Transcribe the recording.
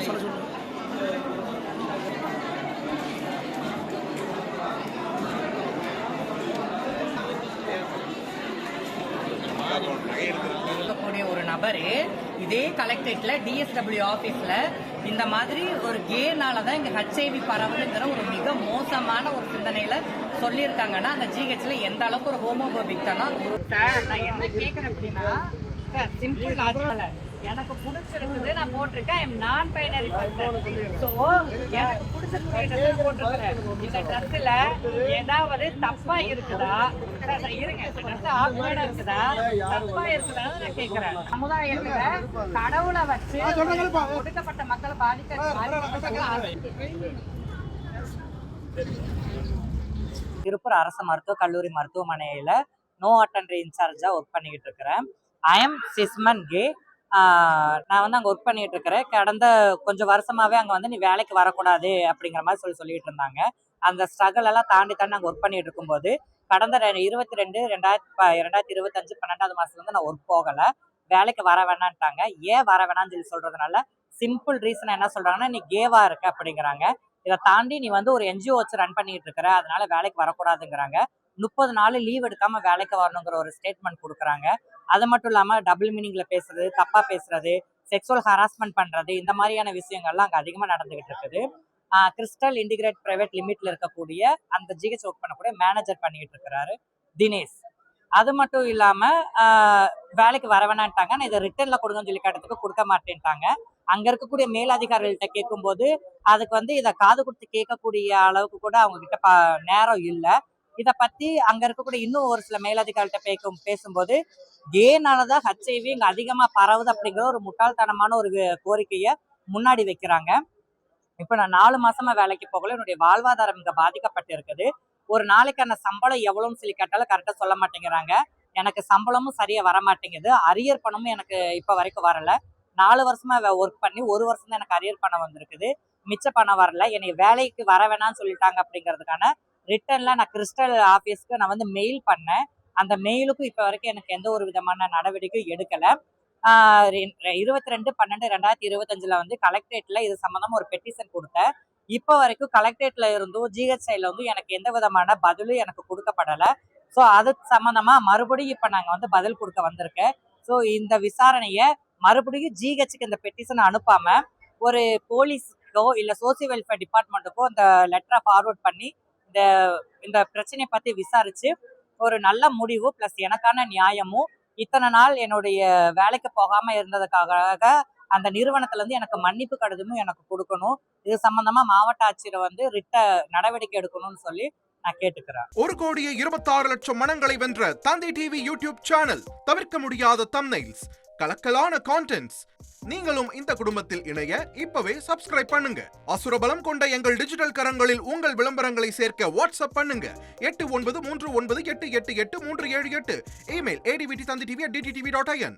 சொல்ல சொல்லுங்க. இருக்கக்கூடிய ஒரு நபர் இதே கலெக்டரேட்ல டிஎஸ்டபிள்யூ ஆபீஸ்ல இந்த மாதிரி ஒரு கேனாலதான் இங்க ஹெச்ஐவி பரவுதுங்கிற ஒரு மிக மோசமான ஒரு சிந்தனையில சொல்லியிருக்காங்கன்னா அந்த ஜிஹெச்ல எந்த அளவுக்கு ஒரு ஹோமோபோபிக் தானா. நான் என்ன கேட்கறேன் அப்படின்னா சிம்பிள் லாஜிக்கல் எனக்கு பிடிச்சிருக்குது நான் போட்டிருக்கேன். ஐம் நான் பைனரி பர்சன். ஸோ எனக்கு பிடிச்சிருக்கு போட்டிருக்கிறேன். இந்த ட்ரெஸ்ல ஏதாவது தப்பா இருக்குதா? இருங்க, இந்த ட்ரெஸ் ஆக்வர்டா இருக்குதா, தப்பா இருக்குதான்னு நான் கேட்கிறேன். சமுதாயத்துல கடவுளை வச்சு ஒடுக்கப்பட்ட மக்களை திருப்பூர் அரசு மருத்துவக் கல்லூரி மருத்துவமனையில நோ அட்டெண்டர் இன்சார்ஜா ஒர்க் பண்ணிக்கிட்டு இருக்கிறேன். ஐ எம் சிஸ்மன் கே. நான் வந்து அங்கே ஒர்க் பண்ணிட்டு இருக்கிறேன். கடந்த கொஞ்சம் வருஷமாவே அங்கே வந்து நீ வேலைக்கு வரக்கூடாது அப்படிங்கிற மாதிரி சொல்லிட்டு இருந்தாங்க. அந்த ஸ்ட்ரகிள் எல்லாம் தாண்டி அங்கே ஒர்க் பண்ணிட்டு இருக்கும்போது கடந்த 2025 12வது மாசத்துல வந்து நான் ஒர்க் போகல. வேலைக்கு வர வேணான்ட்டாங்க. ஏன் வர வேணாம்னு சொல்றதுனால சிம்பிள் ரீசன் என்ன சொல்றாங்கன்னா, நீ கேவா இருக்க அப்படிங்கிறாங்க. இதை தாண்டி நீ வந்து ஒரு என்ஜிஓ வச்சு ரன் பண்ணிட்டு இருக்கிற, அதனால வேலைக்கு வரக்கூடாதுங்கிறாங்க. 30 நாள் லீவ் எடுக்காம வேலைக்கு வரணுங்கிற ஒரு ஸ்டேட்மெண்ட் கொடுக்குறாங்க. அது மட்டும் இல்லாம டபுள் மீனிங்ல பேசுறது, தப்பா பேசுறது, செக்ஸுவல் ஹராஸ்மெண்ட் பண்றது, இந்த மாதிரியான விஷயங்கள்லாம் அங்க அதிகமா நடந்துகிட்டு இருக்குது. கிறிஸ்டல் இன்டிகிரேட் பிரைவேட் லிமிட்ல இருக்கக்கூடிய அந்த ஜிஹெச் ஒர்க் பண்ணக்கூடிய மேனேஜர் பண்ணிட்டு இருக்கிறாரு தினேஷ். அது மட்டும் இல்லாம வேலைக்கு வர வேணான்ட்டாங்க. நான் இதை ரிட்டர்ன்ல கொடுங்கன்னு சொல்லி கேட்டதுக்கு கொடுக்க மாட்டேன்ட்டாங்க. அங்க இருக்கக்கூடிய மேலதிகாரிகள்கிட்ட கேட்கும்போது அதுக்கு வந்து இதை காது கொடுத்து கேட்கக்கூடிய அளவுக்கு கூட அவங்க கிட்ட நேரம் இல்லை. இதை பத்தி அங்க இருக்கக்கூடிய இன்னும் ஒரு சில மேலதிகாரிகிட்ட பேசும்போது கேனாலதான் ஹெச்ஐவி இங்க அதிகமா பரவுது அப்படிங்கிற ஒரு முட்டாள்தனமான ஒரு கோரிக்கையை முன்னாடி வைக்கிறாங்க. இப்ப நான் 4 மாசமா வேலைக்கு போகல. என்னுடைய வாழ்வாதாரம் இங்க பாதிக்கப்பட்டு இருக்குது. ஒரு நாளைக்கான சம்பளம் எவ்வளவுன்னு சொல்லி கேட்டாலும் கரெக்டா சொல்ல மாட்டேங்கிறாங்க. எனக்கு சம்பளமும் சரியா வர மாட்டேங்குது. அரியர் பணமும் எனக்கு இப்ப வரைக்கும் வரல. 4 வருஷமா ஒர்க் பண்ணி 1 வருஷம் தான் எனக்கு அரியர் பணம் வந்திருக்குது. மிச்ச பணம் வரல. என்னை வேலைக்கு வர வேணாம்னு சொல்லிட்டாங்க அப்படிங்கிறதுக்கான ரிட்டர்ன்ல நான் கிறிஸ்டல் ஆபீஸ்க்கு நான் வந்து மெயில் பண்ணேன். அந்த மெயிலுக்கும் இப்ப வரைக்கும் எனக்கு எந்த ஒரு விதமான நடவடிக்கையும் எடுக்கல. 22/12/2025 வந்து கலெக்டரேட்ல இது சம்பந்தமா ஒரு பெட்டிஷன் கொடுத்தேன். இப்ப வரைக்கும் கலெக்டரேட்ல இருந்தும் ஜிஹெச் சைட்ல வந்து எனக்கு எந்த விதமான பதிலும் எனக்கு கொடுக்கப்படல. ஸோ அது சம்பந்தமா மறுபடியும் இப்ப நாங்க வந்து பதில் கொடுக்க வந்திருக்கேன். ஸோ இந்த விசாரணைய மறுபடியும் ஜிஹெச்சுக்கு இந்த பெட்டிஷன் அனுப்பாம ஒரு போலீஸ்க்கோ இல்ல சோசியல் வெல்ஃபேர் டிபார்ட்மெண்ட்டுக்கோ இந்த லெட்டரை ஃபார்வர்ட் பண்ணி இந்த பிரச்சனையை பத்தி விசாரிச்சு ஒரு நல்ல முடிவு பிளஸ் எனக்கான நியாயமும், இத்தனை நாள் என்னுடைய வேலைக்கு போகாம இருந்ததுக்காக அந்த நிறுவனத்துல இருந்து எனக்கு மன்னிப்பு கடிதமும் எனக்கு கொடுக்கணும். இது சம்பந்தமா மாவட்ட ஆட்சியரை வந்து நடவடிக்கை எடுக்கணும்னு சொல்லி நான் கேட்டுக்கிறேன். 1,26,00,000 மனங்களை வென்ற தந்தி டிவி யூடியூப் சேனல். தவிர்க்க முடியாத தம்ப்நெயில்ஸ், கலக்கலான கான்டென்ட்ஸ். நீங்களும் இந்த குடும்பத்தில் இணைய இப்பவே சப்ஸ்கிரைப் பண்ணுங்க. அசுரபலம் கொண்ட எங்கள் டிஜிட்டல் கரங்களில் உங்கள் விளம்பரங்களை சேர்க்க வாட்ஸ்அப் பண்ணுங்க. 8939888838. Email advttv@dttv.in.